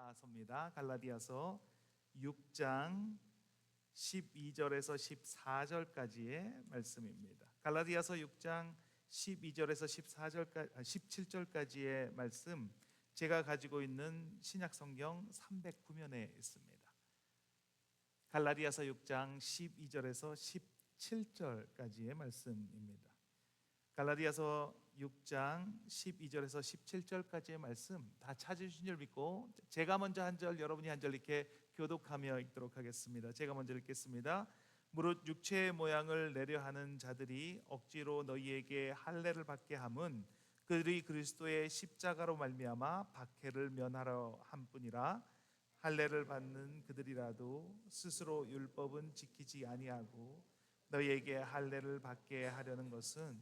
나섭니다. 갈라디아서 6장 12절에서 14절까지의 말씀입니다. 갈라디아서 6장 12절에서 17절까지의 말씀, 제가 가지고 있는 신약성경 309면에 있습니다. 갈라디아서 6장 12절에서 17절까지의 말씀입니다. 갈라디아서 6장 12절에서 17절까지의 말씀 다 찾으신 줄 믿고 제가 먼저 한 절, 여러분이 한 절 이렇게 교독하며 읽도록 하겠습니다. 제가 먼저 읽겠습니다. 무릇 육체의 모양을 내려 하는 자들이 억지로 너희에게 할례를 받게 함은 그들이 그리스도의 십자가로 말미암아 박해를 면하려 함뿐이라. 할례를 받는 그들이라도 스스로 율법은 지키지 아니하고 너희에게 할례를 받게 하려는 것은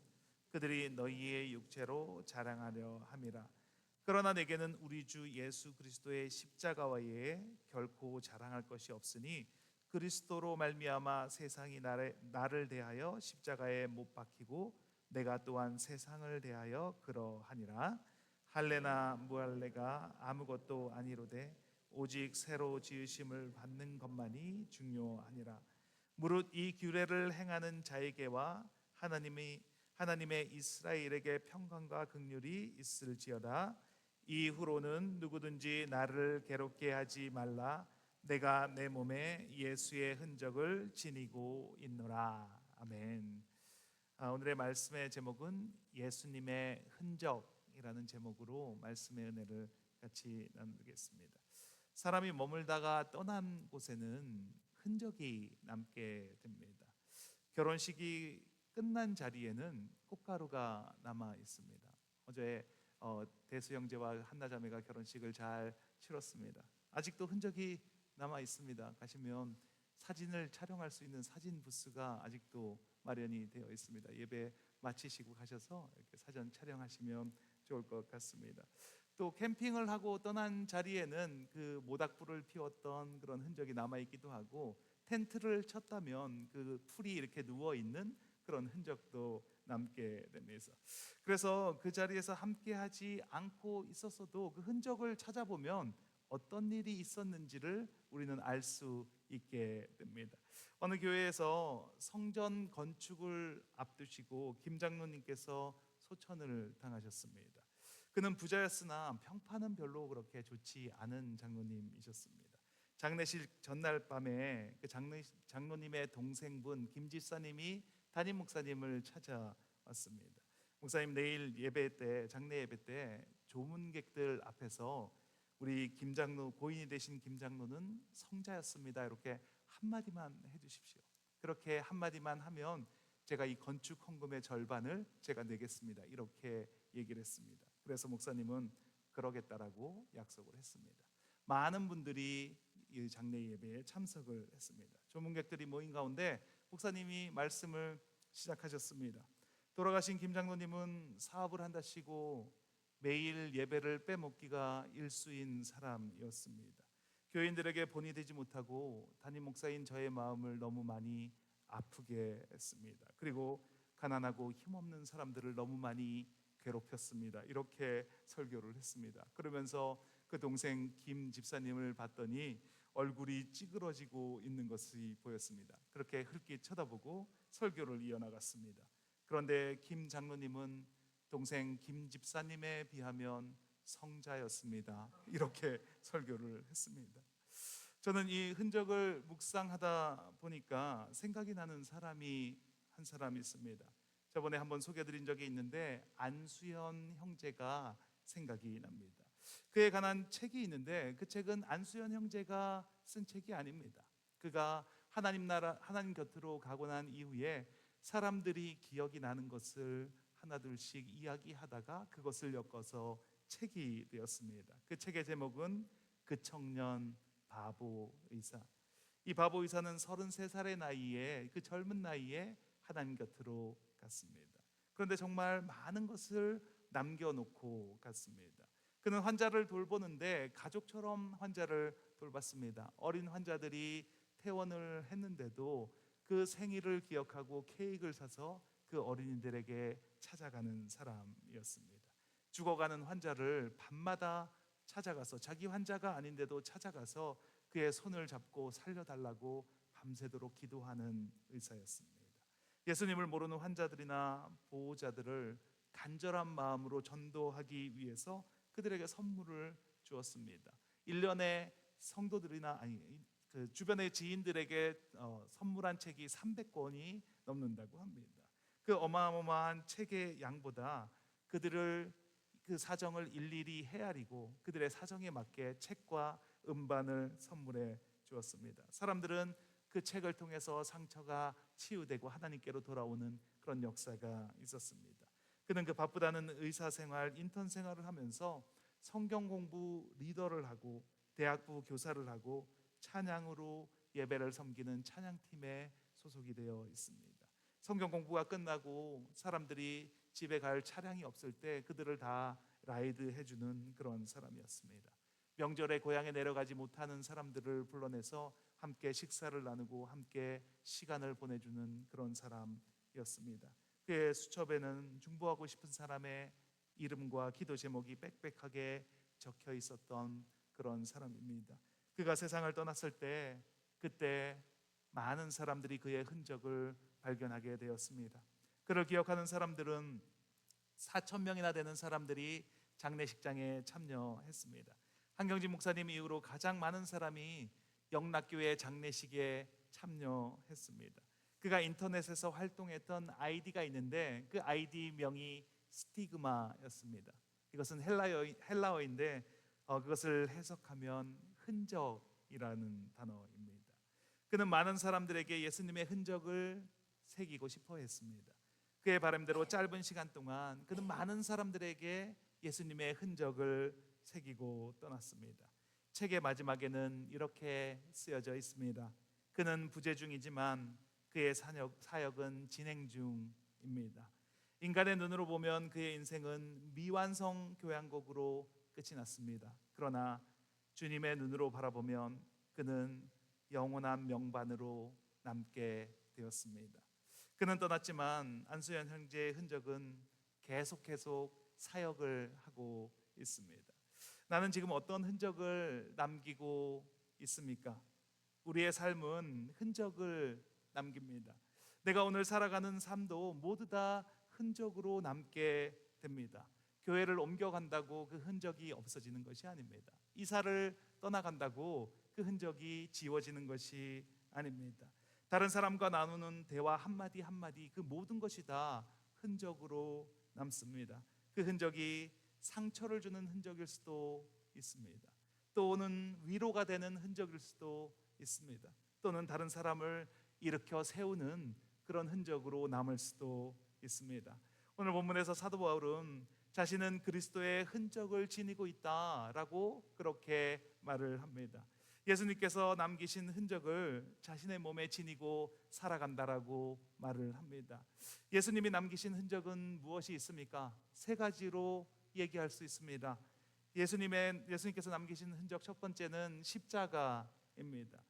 그들이 너희의 육체로 자랑하려 함이라. 그러나 내게는 우리 주 예수 그리스도의 십자가 외에 결코 자랑할 것이 없으니 그리스도로 말미암아 세상이 나를 대하여 십자가에 못 박히고 내가 또한 세상을 대하여 그러하니라. 할례나 무할례가 아무것도 아니로되 오직 새로 지으심을 받는 것만이 중요하니라. 무릇 이 규례를 행하는 자에게와 하나님의 이스라엘에게 평강과 긍휼이 있을지어다. 이후로는 누구든지 나를 괴롭게 하지 말라. 내가 내 몸에 예수의 흔적을 지니고 있노라. 아멘. 오늘의 말씀의 제목은 예수님의 흔적이라는 제목으로 말씀의 은혜를 같이 나누겠습니다. 사람이 머물다가 떠난 곳에는 흔적이 남게 됩니다. 결혼식이 끝난 자리에는 꽃가루가 남아 있습니다. 어제 대수 형제와 한나 자매가 결혼식을 잘 치렀습니다. 아직도 흔적이 남아 있습니다. 가시면 사진을 촬영할 수 있는 사진 부스가 아직도 마련이 되어 있습니다. 예배 마치시고 가셔서 이렇게 사진 촬영하시면 좋을 것 같습니다. 또 캠핑을 하고 떠난 자리에는 그 모닥불을 피웠던 그런 흔적이 남아 있기도 하고, 텐트를 쳤다면 그 풀이 이렇게 누워 있는 그런 흔적도 남게 됩니다. 그래서 그 자리에서 함께 하지 않고 있었어도 그 흔적을 찾아보면 어떤 일이 있었는지를 우리는 알 수 있게 됩니다. 어느 교회에서 성전 건축을 앞두시고 김 장로님께서 소천을 당하셨습니다. 그는 부자였으나 평판은 별로 그렇게 좋지 않은 장로님이셨습니다. 장례식 전날 밤에 그 장로님의 동생분 김 집사님이 담임 목사님을 찾아왔습니다. 목사님, 내일 예배 때, 장례 예배 때 조문객들 앞에서 우리 김 장로, 고인이 되신 김 장로는 성자였습니다, 이렇게 한마디만 해주십시오. 그렇게 한마디만 하면 제가 이 건축 헌금의 절반을 제가 내겠습니다, 이렇게 얘기를 했습니다. 그래서 목사님은 그러겠다라고 약속을 했습니다. 많은 분들이 이 장례 예배에 참석을 했습니다. 조문객들이 모인 가운데 목사님이 말씀을 시작하셨습니다. 돌아가신 김 장로님은 사업을 한다시고 매일 예배를 빼먹기가 일수인 사람이었습니다. 교인들에게 본이 되지 못하고 담임 목사인 저의 마음을 너무 많이 아프게 했습니다. 그리고 가난하고 힘없는 사람들을 너무 많이 괴롭혔습니다, 이렇게 설교를 했습니다. 그러면서 그 동생 김 집사님을 봤더니 얼굴이 찌그러지고 있는 것이 보였습니다. 그렇게 흘낏 쳐다보고 설교를 이어나갔습니다. 그런데 김 장로님은 동생 김 집사님에 비하면 성자였습니다, 이렇게 설교를 했습니다. 저는 이 흔적을 묵상하다 보니까 생각이 나는 사람이 한 사람 있습니다. 저번에 한번 소개해드린 적이 있는데 안수현 형제가 생각이 납니다. 그에 관한 책이 있는데 그 책은 안수현 형제가 쓴 책이 아닙니다. 그가 하나님 곁으로 가고 난 이후에 사람들이 기억이 나는 것을 하나둘씩 이야기하다가 그것을 엮어서 책이 되었습니다. 그 책의 제목은 그 청년 바보 의사. 이 바보 의사는 33살의 나이에, 그 젊은 나이에 하나님 곁으로 갔습니다. 그런데 정말 많은 것을 남겨놓고 갔습니다. 그는 환자를 돌보는데 가족처럼 환자를 돌봤습니다. 어린 환자들이 퇴원을 했는데도 그 생일을 기억하고 케이크를 사서 그 어린이들에게 찾아가는 사람이었습니다. 죽어가는 환자를 밤마다 찾아가서, 자기 환자가 아닌데도 찾아가서 그의 손을 잡고 살려달라고 밤새도록 기도하는 의사였습니다. 예수님을 모르는 환자들이나 보호자들을 간절한 마음으로 전도하기 위해서 그들에게 선물을 주었습니다. 1년에 성도들이나 그 주변의 지인들에게 선물한 책이 300권이 넘는다고 합니다. 그 어마어마한 책의 양보다 그들을 그 사정을 일일이 헤아리고 그들의 사정에 맞게 책과 음반을 선물해 주었습니다. 사람들은 그 책을 통해서 상처가 치유되고 하나님께로 돌아오는 그런 역사가 있었습니다. 그는 그 바쁘다는 의사생활, 인턴 생활을 하면서 성경 공부 리더를 하고 대학부 교사를 하고 찬양으로 예배를 섬기는 찬양팀에 소속이 되어 있습니다. 성경 공부가 끝나고 사람들이 집에 갈 차량이 없을 때 그들을 다 라이드 해주는 그런 사람이었습니다. 명절에 고향에 내려가지 못하는 사람들을 불러내서 함께 식사를 나누고 함께 시간을 보내주는 그런 사람이었습니다. 그의 수첩에는 중보하고 싶은 사람의 이름과 기도 제목이 빽빽하게 적혀 있었던 그런 사람입니다. 그가 세상을 떠났을 때 그때 많은 사람들이 그의 흔적을 발견하게 되었습니다. 그를 기억하는 사람들은 4,000명이나 되는 사람들이 장례식장에 참여했습니다. 한경진 목사님 이후로 가장 많은 사람이 영락교회 장례식에 참여했습니다. 그가 인터넷에서 활동했던 아이디가 있는데 그 아이디 명이 스티그마였습니다. 이것은 헬라어인데 그것을 해석하면 흔적이라는 단어입니다. 그는 많은 사람들에게 예수님의 흔적을 새기고 싶어 했습니다. 그의 바람대로 짧은 시간 동안 그는 많은 사람들에게 예수님의 흔적을 새기고 떠났습니다. 책의 마지막에는 이렇게 쓰여져 있습니다. 그는 부재 중이지만 그의 사역은 진행 중입니다. 인간의 눈으로 보면 그의 인생은 미완성 교향곡으로 끝이 났습니다. 그러나 주님의 눈으로 바라보면 그는 영원한 명반으로 남게 되었습니다. 그는 떠났지만 안수현 형제의 흔적은 계속 사역을 하고 있습니다. 나는 지금 어떤 흔적을 남기고 있습니까? 우리의 삶은 흔적을 남깁니다. 내가 오늘 살아가는 삶도 모두 다 흔적으로 남게 됩니다. 교회를 옮겨간다고 그 흔적이 없어지는 것이 아닙니다. 이사를 떠나간다고 그 흔적이 지워지는 것이 아닙니다. 다른 사람과 나누는 대화 한마디 한마디 그 모든 것이 다 흔적으로 남습니다. 그 흔적이 상처를 주는 흔적일 수도 있습니다. 또는 위로가 되는 흔적일 수도 있습니다. 또는 다른 사람을 일으켜 세우는 그런 흔적으로 남을 수도 있습니다. 오늘 본문에서 사도 바울은 자신은 그리스도의 흔적을 지니고 있다라고 그렇게 말을 합니다. 예수님께서 남기신 흔적을 자신의 몸에 지니고 살아간다라고 말을 합니다. 예수님이 남기신 흔적은 무엇이 있습니까? 세 가지로 얘기할 수 있습니다. 예수님께서 남기신 흔적 첫 번째는 십자가입니다.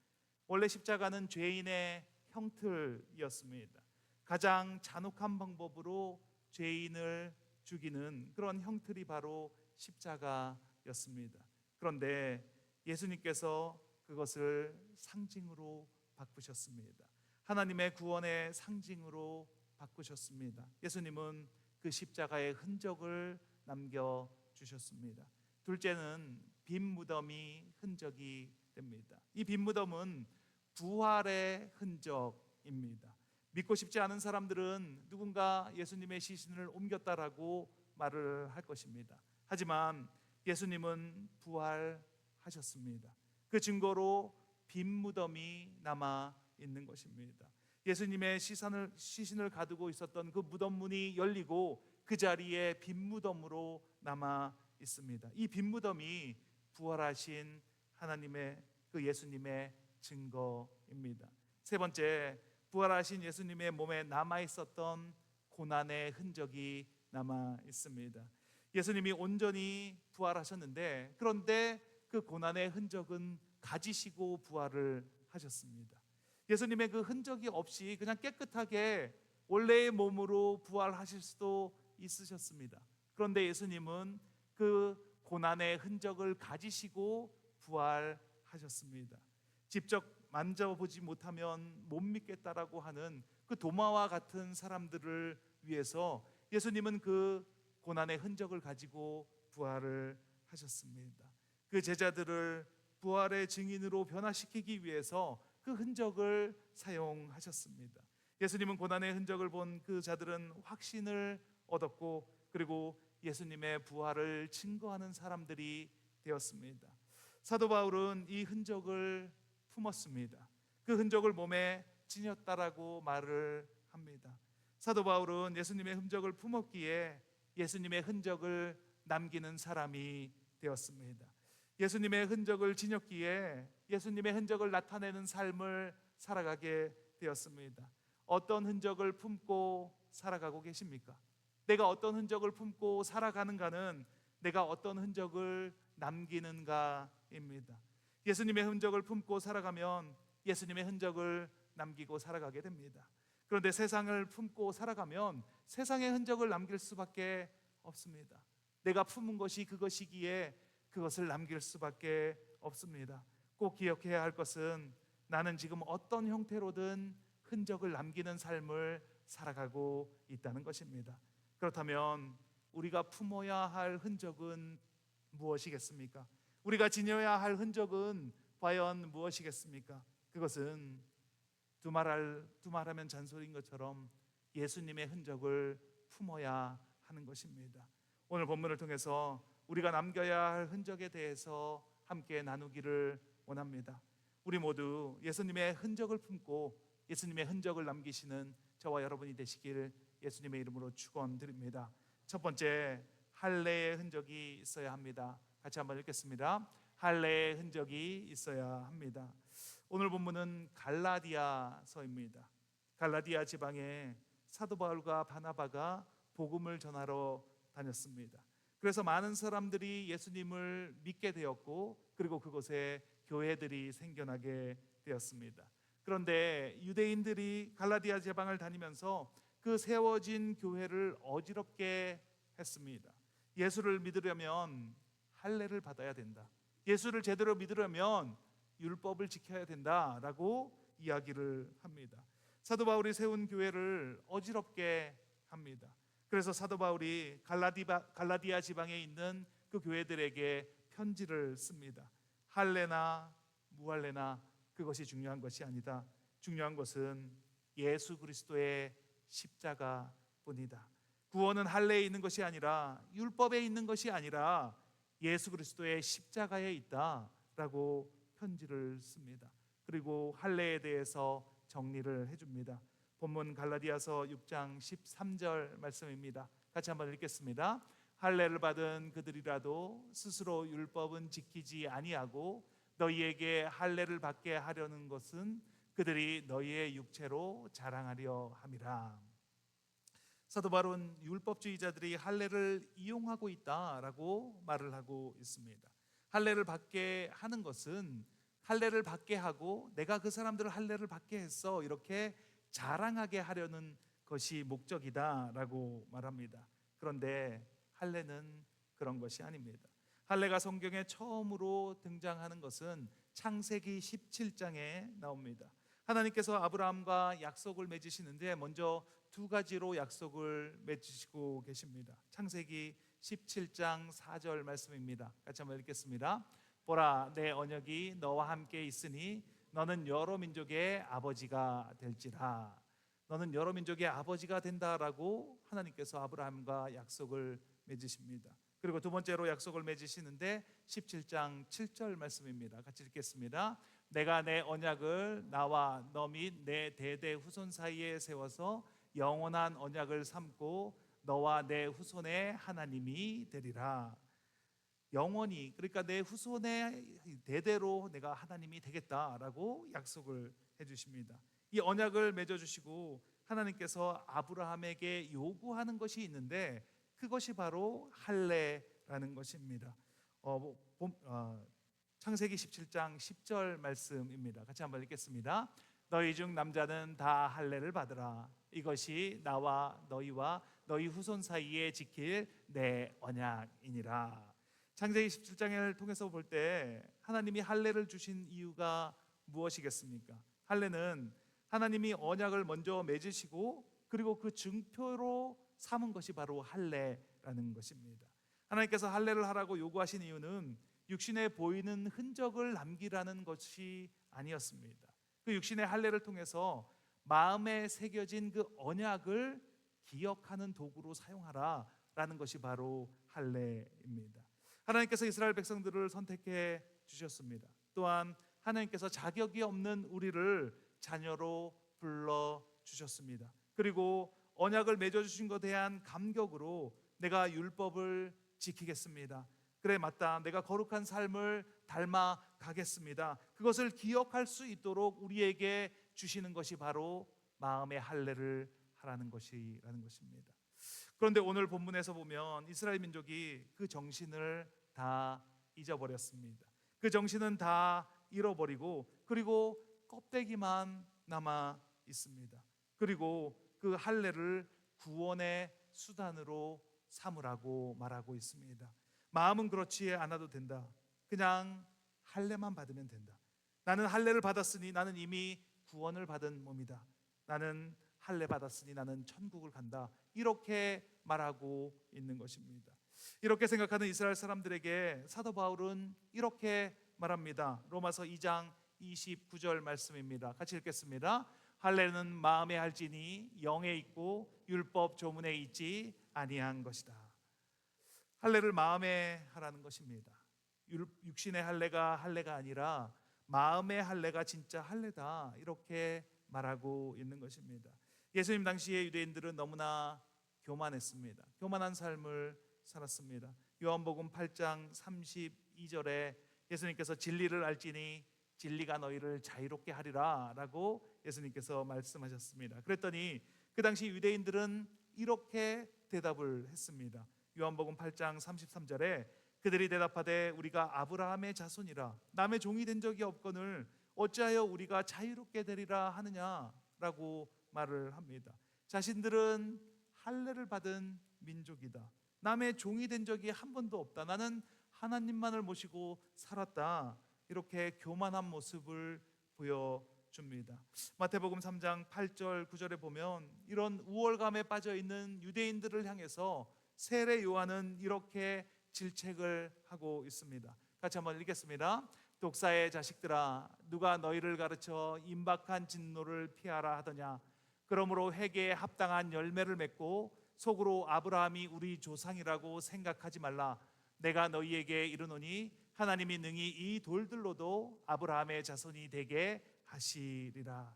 원래 십자가는 죄인의 형틀이었습니다. 가장 잔혹한 방법으로 죄인을 죽이는 그런 형틀이 바로 십자가였습니다. 그런데 예수님께서 그것을 상징으로 바꾸셨습니다. 하나님의 구원의 상징으로 바꾸셨습니다. 예수님은 그 십자가의 흔적을 남겨주셨습니다. 둘째는 빈 무덤이 흔적이 됩니다. 이 빈 무덤은 부활의 흔적입니다. 믿고 싶지 않은 사람들은 누군가 예수님의 시신을 옮겼다라고 말을 할 것입니다. 하지만 예수님은 부활하셨습니다. 그 증거로 빈 무덤이 남아 있는 것입니다. 예수님의 시신을 가두고 있었던 그 무덤 문이 열리고 그 자리에 빈 무덤으로 남아 있습니다. 이 빈 무덤이 부활하신 하나님의 그 예수님의 증거입니다. 세 번째, 부활하신 예수님의 몸에 남아 있었던 고난의 흔적이 남아 있습니다. 예수님이 온전히 부활하셨는데 그런데 그 고난의 흔적은 가지시고 부활을 하셨습니다. 예수님의 그 흔적이 없이 그냥 깨끗하게 원래의 몸으로 부활하실 수도 있으셨습니다. 그런데 예수님은 그 고난의 흔적을 가지시고 부활하셨습니다. 직접 만져보지 못하면 못 믿겠다라고 하는 그 도마와 같은 사람들을 위해서 예수님은 그 고난의 흔적을 가지고 부활을 하셨습니다. 그 제자들을 부활의 증인으로 변화시키기 위해서 그 흔적을 사용하셨습니다. 예수님은 고난의 흔적을 본 그 자들은 확신을 얻었고, 그리고 예수님의 부활을 증거하는 사람들이 되었습니다. 사도 바울은 이 흔적을 품었습니다. 그 흔적을 몸에 지녔다라고 말을 합니다. 사도 바울은 예수님의 흔적을 품었기에 예수님의 흔적을 남기는 사람이 되었습니다. 예수님의 흔적을 지녔기에 예수님의 흔적을 나타내는 삶을 살아가게 되었습니다. 어떤 흔적을 품고 살아가고 계십니까? 내가 어떤 흔적을 품고 살아가는가는 내가 어떤 흔적을 남기는가입니다. 예수님의 흔적을 품고 살아가면 예수님의 흔적을 남기고 살아가게 됩니다. 그런데 세상을 품고 살아가면 세상의 흔적을 남길 수밖에 없습니다. 내가 품은 것이 그것이기에 그것을 남길 수밖에 없습니다. 꼭 기억해야 할 것은 나는 지금 어떤 형태로든 흔적을 남기는 삶을 살아가고 있다는 것입니다. 그렇다면 우리가 품어야 할 흔적은 무엇이겠습니까? 우리가 지녀야 할 흔적은 과연 무엇이겠습니까? 그것은 두말하면 잔소리인 것처럼 예수님의 흔적을 품어야 하는 것입니다. 오늘 본문을 통해서 우리가 남겨야 할 흔적에 대해서 함께 나누기를 원합니다. 우리 모두 예수님의 흔적을 품고 예수님의 흔적을 남기시는 저와 여러분이 되시길 예수님의 이름으로 축원드립니다. 첫 번째, 할례의 흔적이 있어야 합니다. 같이 한번 읽겠습니다. 할례의 흔적이 있어야 합니다. 오늘 본문은 갈라디아서입니다. 갈라디아 지방에 사도 바울과 바나바가 복음을 전하러 다녔습니다. 그래서 많은 사람들이 예수님을 믿게 되었고, 그리고 그곳에 교회들이 생겨나게 되었습니다. 그런데 유대인들이 갈라디아 지방을 다니면서 그 세워진 교회를 어지럽게 했습니다. 예수를 믿으려면 할례를 받아야 된다. 예수를 제대로 믿으려면 율법을 지켜야 된다라고 이야기를 합니다. 사도 바울이 세운 교회를 어지럽게 합니다. 그래서 사도 바울이 갈라디아 지방에 있는 그 교회들에게 편지를 씁니다. 할례나 무할례나 그것이 중요한 것이 아니다. 중요한 것은 예수 그리스도의 십자가뿐이다. 구원은 할례에 있는 것이 아니라 율법에 있는 것이 아니라 예수 그리스도의 십자가에 있다라고 편지를 씁니다. 그리고 할례에 대해서 정리를 해줍니다. 본문 갈라디아서 6장 13절 말씀입니다. 같이 한번 읽겠습니다. 할례를 받은 그들이라도 스스로 율법은 지키지 아니하고 너희에게 할례를 받게 하려는 것은 그들이 너희의 육체로 자랑하려 함이라. 사도 바울은 율법주의자들이 할례를 이용하고 있다라고 말을 하고 있습니다. 할례를 받게 하는 것은 할례를 받게 하고 내가 그 사람들을 할례를 받게 했어 이렇게 자랑하게 하려는 것이 목적이다라고 말합니다. 그런데 할례는 그런 것이 아닙니다. 할례가 성경에 처음으로 등장하는 것은 창세기 17장에 나옵니다. 하나님께서 아브라함과 약속을 맺으시는데 먼저 두 가지로 약속을 맺으시고 계십니다. 창세기 17장 4절 말씀입니다. 같이 한번 읽겠습니다. 보라, 내 언약이 너와 함께 있으니 너는 여러 민족의 아버지가 될지라. 너는 여러 민족의 아버지가 된다라고 하나님께서 아브라함과 약속을 맺으십니다. 그리고 두 번째로 약속을 맺으시는데 17장 7절 말씀입니다. 같이 읽겠습니다. 내가 내 언약을 나와 너 및 내 대대 후손 사이에 세워서 영원한 언약을 삼고 너와 내 후손의 하나님이 되리라. 영원히, 그러니까 내 후손의 대대로 내가 하나님이 되겠다라고 약속을 해주십니다. 이 언약을 맺어주시고 하나님께서 아브라함에게 요구하는 것이 있는데 그것이 바로 할례라는 것입니다. 창세기 17장 10절 말씀입니다. 같이 한번 읽겠습니다. 너희 중 남자는 다 할례를 받으라. 이것이 나와 너희와 너희 후손 사이에 지킬 내 언약이니라. 창세기 17장을 통해서 볼 때 하나님이 할례를 주신 이유가 무엇이겠습니까? 할례는 하나님이 언약을 먼저 맺으시고 그리고 그 증표로 삼은 것이 바로 할례라는 것입니다. 하나님께서 할례를 하라고 요구하신 이유는 육신에 보이는 흔적을 남기라는 것이 아니었습니다. 그 육신의 할례를 통해서 마음에 새겨진 그 언약을 기억하는 도구로 사용하라라는 것이 바로 할례입니다. 하나님께서 이스라엘 백성들을 선택해 주셨습니다. 또한 하나님께서 자격이 없는 우리를 자녀로 불러 주셨습니다. 그리고 언약을 맺어 주신 것에 대한 감격으로 내가 율법을 지키겠습니다. 그래 맞다. 내가 거룩한 삶을 닮아 가겠습니다. 그것을 기억할 수 있도록 우리에게 주시는 것이 바로 마음의 할례를 하라는 것이라는 것입니다. 그런데 오늘 본문에서 보면 이스라엘 민족이 그 정신을 다 잊어버렸습니다. 그 정신은 다 잃어버리고 그리고 껍데기만 남아 있습니다. 그리고 그 할례를 구원의 수단으로 삼으라고 말하고 있습니다. 마음은 그렇지 않아도 된다. 그냥 할례만 받으면 된다. 나는 할례를 받았으니 나는 이미 구원을 받은 몸이다. 나는 할례 받았으니 나는 천국을 간다. 이렇게 말하고 있는 것입니다. 이렇게 생각하는 이스라엘 사람들에게 사도 바울은 이렇게 말합니다. 로마서 2장 29절 말씀입니다. 같이 읽겠습니다. 할례는 마음에 할지니 영에 있고 율법 조문에 있지 아니한 것이다. 할례를 마음에 하라는 것입니다. 육신의 할례가 아니라 마음의 할례가 진짜 할례다. 이렇게 말하고 있는 것입니다. 예수님 당시에 유대인들은 너무나 교만했습니다. 교만한 삶을 살았습니다. 요한복음 8장 32절에 예수님께서 진리를 알지니 진리가 너희를 자유롭게 하리라 라고 예수님께서 말씀하셨습니다. 그랬더니 그 당시 유대인들은 이렇게 대답을 했습니다. 요한복음 8장 33절에 그들이 대답하되 우리가 아브라함의 자손이라 남의 종이 된 적이 없거늘 어찌하여 우리가 자유롭게 되리라 하느냐라고 말을 합니다. 자신들은 할례를 받은 민족이다. 남의 종이 된 적이 한 번도 없다. 나는 하나님만을 모시고 살았다. 이렇게 교만한 모습을 보여줍니다. 마태복음 3장 8절 9절에 보면 이런 우월감에 빠져있는 유대인들을 향해서 세례 요한은 이렇게 질책을 하고 있습니다. 같이 한번 읽겠습니다. 독사의 자식들아 누가 너희를 가르쳐 임박한 진노를 피하라 하더냐. 그러므로 회개에 합당한 열매를 맺고 속으로 아브라함이 우리 조상이라고 생각하지 말라. 내가 너희에게 이르노니 하나님이 능히 이 돌들로도 아브라함의 자손이 되게 하시리라.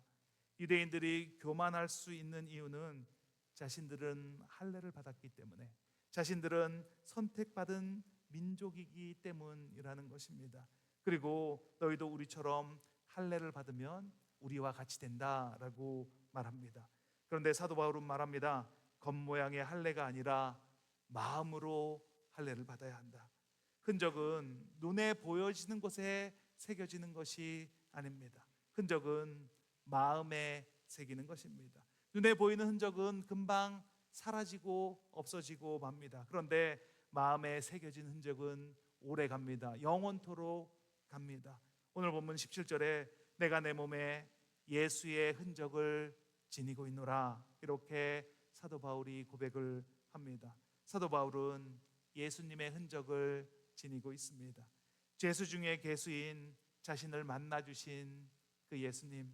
유대인들이 교만할 수 있는 이유는 자신들은 할례를 받았기 때문에, 자신들은 선택받은 민족이기 때문이라는 것입니다. 그리고 너희도 우리처럼 할례를 받으면 우리와 같이 된다라고 말합니다. 그런데 사도 바울은 말합니다. 겉모양의 할례가 아니라 마음으로 할례를 받아야 한다. 흔적은 눈에 보여지는 것에 새겨지는 것이 아닙니다. 흔적은 마음에 새기는 것입니다. 눈에 보이는 흔적은 금방 사라지고 없어지고 맙니다. 그런데 마음에 새겨진 흔적은 오래 갑니다. 영원토록 갑니다. 오늘 본문 17절에 내가 내 몸에 예수의 흔적을 지니고 있노라 이렇게 사도 바울이 고백을 합니다. 사도 바울은 예수님의 흔적을 지니고 있습니다. 죄수 중에 괴수인 자신을 만나 주신 그 예수님,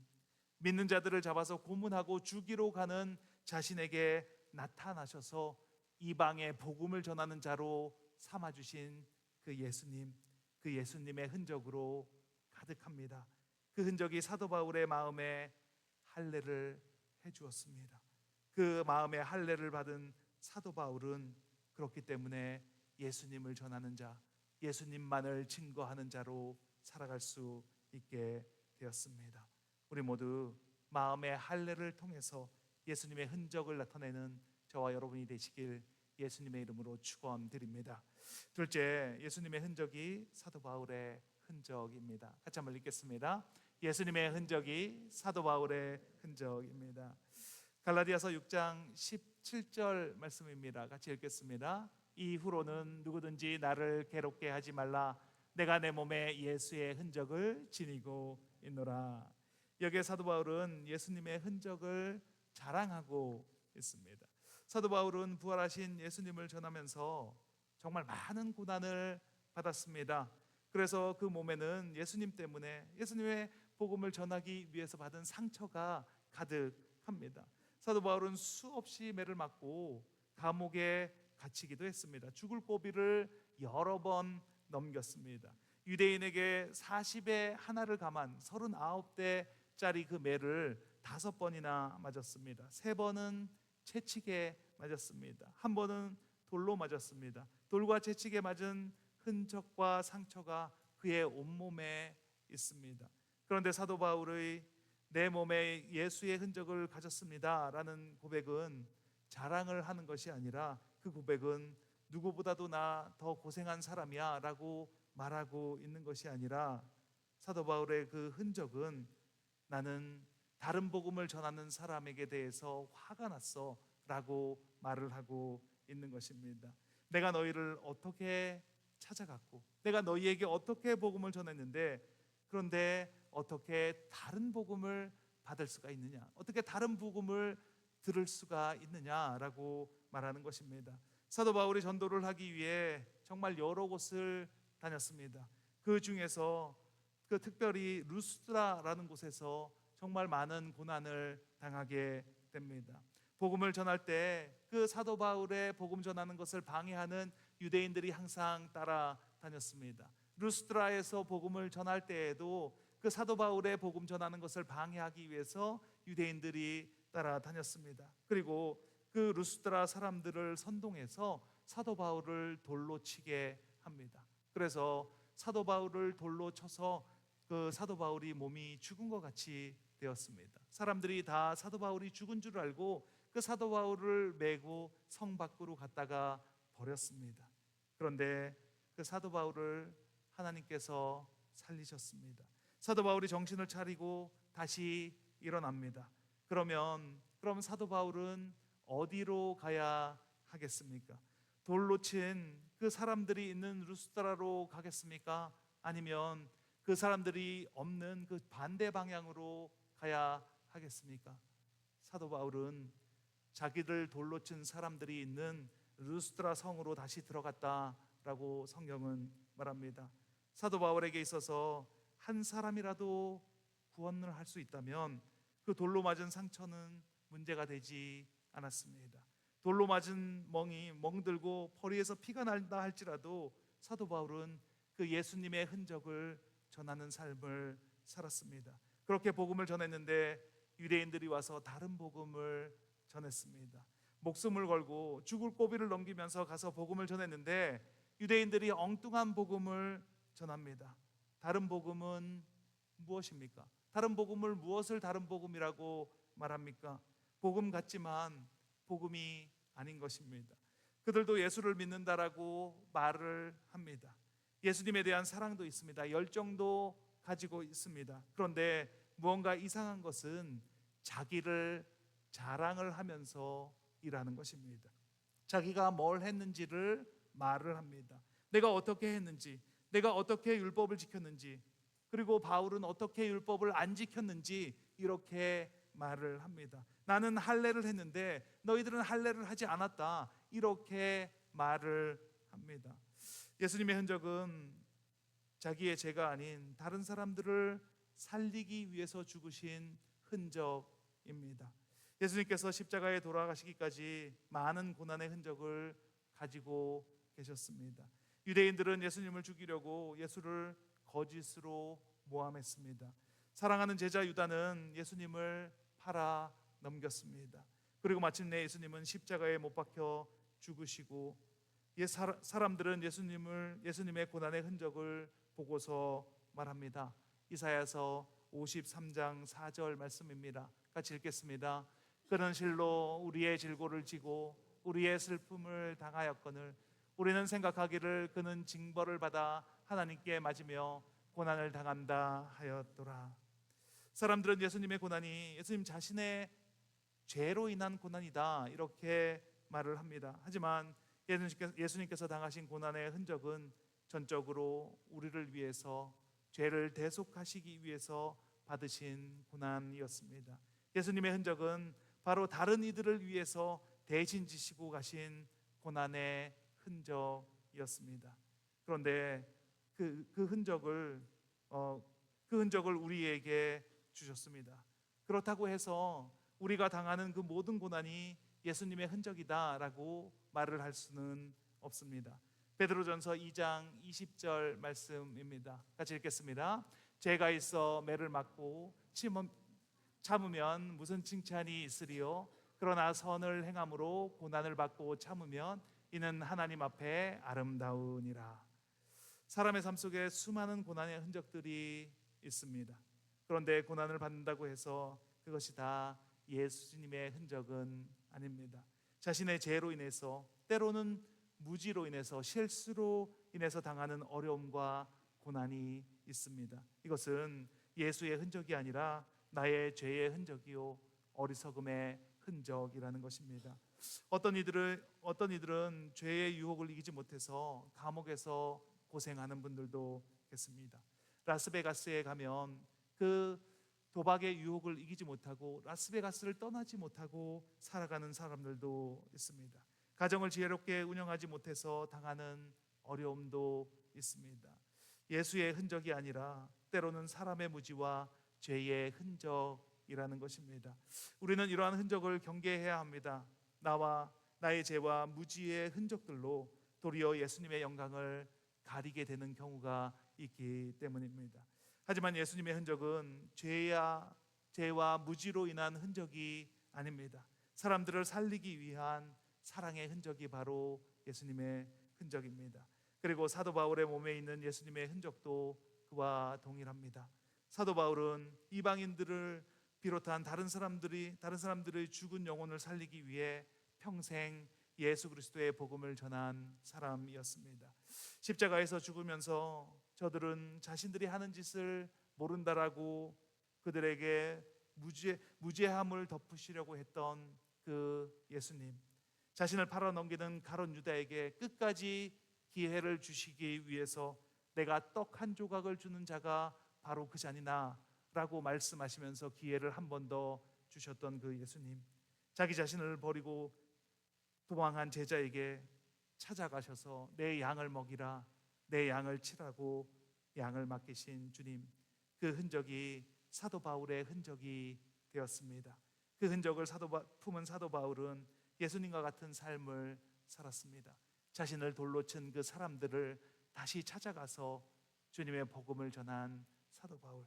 믿는 자들을 잡아서 고문하고 죽이러 가는 자신에게 나타나셔서 이방의 복음을 전하는 자로 삼아 주신 그 예수님, 그 예수님의 흔적으로 가득합니다. 그 흔적이 사도 바울의 마음에 할례를 해 주었습니다. 그 마음에 할례를 받은 사도 바울은 그렇기 때문에 예수님을 전하는 자, 예수님만을 증거하는 자로 살아갈 수 있게 되었습니다. 우리 모두 마음의 할례를 통해서 예수님의 흔적을 나타내는 저와 여러분이 되시길 예수님의 이름으로 축원드립니다. 둘째, 예수님의 흔적이 사도 바울의 흔적입니다. 같이 한번 읽겠습니다. 예수님의 흔적이 사도 바울의 흔적입니다. 갈라디아서 6장 17절 말씀입니다. 같이 읽겠습니다. 이후로는 누구든지 나를 괴롭게 하지 말라. 내가 내 몸에 예수의 흔적을 지니고 있노라. 여기에 사도 바울은 예수님의 흔적을 자랑하고 있습니다. 사도 바울은 부활하신 예수님을 전하면서 정말 많은 고난을 받았습니다. 그래서 그 몸에는 예수님 때문에 예수님의 복음을 전하기 위해서 받은 상처가 가득합니다. 사도 바울은 수없이 매를 맞고 감옥에 갇히기도 했습니다. 죽을 고비를 여러 번 넘겼습니다. 유대인에게 40에 하나를 감한 39대짜리 그 매를 5번이나 맞았습니다. 3번은 채찍에 맞았습니다. 1번은 돌로 맞았습니다. 돌과 채찍에 맞은 흔적과 상처가 그의 온몸에 있습니다. 그런데 사도 바울의 내 몸에 예수의 흔적을 가졌습니다 라는 고백은 자랑을 하는 것이 아니라 그 고백은 누구보다도 나 더 고생한 사람이야 라고 말하고 있는 것이 아니라 사도 바울의 그 흔적은 나는 다른 복음을 전하는 사람에게 대해서 화가 났어 라고 말을 하고 있는 것입니다. 내가 너희를 어떻게 찾아갔고 내가 너희에게 어떻게 복음을 전했는데 그런데 어떻게 다른 복음을 받을 수가 있느냐, 어떻게 다른 복음을 들을 수가 있느냐라고 말하는 것입니다. 사도 바울이 전도를 하기 위해 정말 여러 곳을 다녔습니다. 그 중에서 그 특별히 루스드라라는 곳에서 정말 많은 고난을 당하게 됩니다. 복음을 전할 때 그 사도 바울의 복음 전하는 것을 방해하는 유대인들이 항상 따라다녔습니다. 루스드라에서 복음을 전할 때에도 그 사도 바울의 복음 전하는 것을 방해하기 위해서 유대인들이 따라다녔습니다. 그리고 그 루스드라 사람들을 선동해서 사도 바울을 돌로 치게 합니다. 그래서 사도 바울을 돌로 쳐서 그 사도 바울이 몸이 죽은 것 같이 되었습니다. 사람들이 다 사도 바울이 죽은 줄 알고 그 사도 바울을 메고 성 밖으로 갔다가 버렸습니다. 그런데 그 사도 바울을 하나님께서 살리셨습니다. 사도 바울이 정신을 차리고 다시 일어납니다. 그럼 사도 바울은 어디로 가야 하겠습니까? 돌로 친 그 사람들이 있는 루스드라로 가겠습니까? 아니면 그 사람들이 없는 그 반대 방향으로 가야 하겠습니까? 사도 바울은 자기들 돌로 친 사람들이 있는 루스드라 성으로 다시 들어갔다라고 성경은 말합니다. 사도 바울에게 있어서 한 사람이라도 구원을 할 수 있다면 그 돌로 맞은 상처는 문제가 되지 않았습니다. 돌로 맞은 멍이 멍들고 허리에서 피가 난다 할지라도 사도 바울은 그 예수님의 흔적을 전하는 삶을 살았습니다. 그렇게 복음을 전했는데 유대인들이 와서 다른 복음을 전했습니다. 목숨을 걸고 죽을 고비를 넘기면서 가서 복음을 전했는데 유대인들이 엉뚱한 복음을 전합니다. 다른 복음은 무엇입니까? 다른 복음을 무엇을 다른 복음이라고 말합니까? 복음 같지만 복음이 아닌 것입니다. 그들도 예수를 믿는다라고 말을 합니다. 예수님에 대한 사랑도 있습니다. 열정도 가지고 있습니다. 그런데 무언가 이상한 것은 자기를 자랑을 하면서 일하는 것입니다. 자기가 뭘 했는지를 말을 합니다. 내가 어떻게 했는지, 내가 어떻게 율법을 지켰는지, 그리고 바울은 어떻게 율법을 안 지켰는지 이렇게 말을 합니다. 나는 할례를 했는데 너희들은 할례를 하지 않았다, 이렇게 말을 합니다. 예수님의 흔적은 자기의 죄가 아닌 다른 사람들을 살리기 위해서 죽으신 흔적입니다. 예수님께서 십자가에 돌아가시기까지 많은 고난의 흔적을 가지고 계셨습니다. 유대인들은 예수님을 죽이려고 예수를 거짓으로 모함했습니다. 사랑하는 제자 유다는 예수님을 팔아 넘겼습니다. 그리고 마침내 예수님은 십자가에 못 박혀 죽으시고 사람들은 예수님의 고난의 흔적을 보고서 말합니다. 이사야서 53장 4절 말씀입니다. 같이 읽겠습니다. 그는 실로 우리의 질고를 지고 우리의 슬픔을 당하였거늘 우리는 생각하기를 그는 징벌을 받아 하나님께 맞으며 고난을 당한다 하였더라. 사람들은 예수님의 고난이 예수님 자신의 죄로 인한 고난이다 이렇게 말을 합니다. 하지만 예수님께서 당하신 고난의 흔적은 전적으로 우리를 위해서 죄를 대속하시기 위해서 받으신 고난이었습니다. 예수님의 흔적은 바로 다른 이들을 위해서 대신 지시고 가신 고난의 흔적이었습니다. 그런데 그 흔적을 우리에게 주셨습니다. 그렇다고 해서 우리가 당하는 그 모든 고난이 예수님의 흔적이다라고 말을 할 수는 없습니다. 베드로전서 2장 20절 말씀입니다. 같이 읽겠습니다. 죄가 있어 매를 맞고 참으면 무슨 칭찬이 있으리요? 그러나 선을 행함으로 고난을 받고 참으면 이는 하나님 앞에 아름다우니라. 사람의 삶 속에 수많은 고난의 흔적들이 있습니다. 그런데 고난을 받는다고 해서 그것이 다 예수님의 흔적은 아닙니다. 자신의 죄로 인해서, 때로는 무지로 인해서, 실수로 인해서 당하는 어려움과 고난이 있습니다. 이것은 예수의 흔적이 아니라 나의 죄의 흔적이요 어리석음의 흔적이라는 것입니다. 어떤 이들은 죄의 유혹을 이기지 못해서 감옥에서 고생하는 분들도 있습니다. 라스베가스에 가면 그 도박의 유혹을 이기지 못하고 라스베가스를 떠나지 못하고 살아가는 사람들도 있습니다. 가정을 지혜롭게 운영하지 못해서 당하는 어려움도 있습니다. 예수의 흔적이 아니라 때로는 사람의 무지와 죄의 흔적이라는 것입니다. 우리는 이러한 흔적을 경계해야 합니다. 나와 나의 죄와 무지의 흔적들로 도리어 예수님의 영광을 가리게 되는 경우가 있기 때문입니다. 하지만 예수님의 흔적은 죄와 무지로 인한 흔적이 아닙니다. 사람들을 살리기 위한 사랑의 흔적이 바로 예수님의 흔적입니다. 그리고 사도 바울의 몸에 있는 예수님의 흔적도 그와 동일합니다. 사도 바울은 이방인들을 비롯한 다른 사람들의 죽은 영혼을 살리기 위해 평생 예수 그리스도의 복음을 전한 사람이었습니다. 십자가에서 죽으면서 저들은 자신들이 하는 짓을 모른다라고 그들에게 무죄함을 덮으시려고 했던 그 예수님, 자신을 팔아넘기는 가룟 유다에게 끝까지 기회를 주시기 위해서 내가 떡 한 조각을 주는 자가 바로 그 자니나 라고 말씀하시면서 기회를 한 번 더 주셨던 그 예수님, 자기 자신을 버리고 도망한 제자에게 찾아가셔서 내 양을 먹이라, 내 양을 치라고 양을 맡기신 주님, 그 흔적이 사도 바울의 흔적이 되었습니다. 그 흔적을 품은 사도 바울은 예수님과 같은 삶을 살았습니다. 자신을 돌로 친 그 사람들을 다시 찾아가서 주님의 복음을 전한 사도 바울,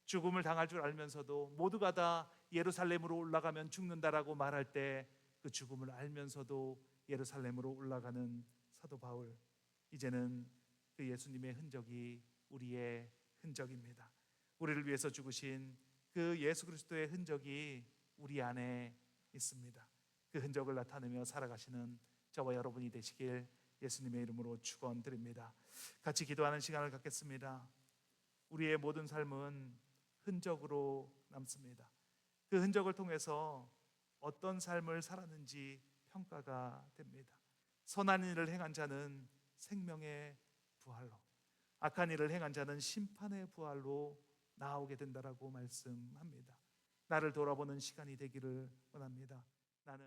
죽음을 당할 줄 알면서도 모두가 다 예루살렘으로 올라가면 죽는다라고 말할 때 그 죽음을 알면서도 예루살렘으로 올라가는 사도 바울, 이제는 그 예수님의 흔적이 우리의 흔적입니다. 우리를 위해서 죽으신 그 예수 그리스도의 흔적이 우리 안에 있습니다. 그 흔적을 나타내며 살아가시는 저와 여러분이 되시길 예수님의 이름으로 축원드립니다. 같이 기도하는 시간을 갖겠습니다. 우리의 모든 삶은 흔적으로 남습니다. 그 흔적을 통해서 어떤 삶을 살았는지 평가가 됩니다. 선한 일을 행한 자는 생명의 부활로, 악한 일을 행한 자는 심판의 부활로 나오게 된다라고 말씀합니다. 나를 돌아보는 시간이 되기를 원합니다. 나는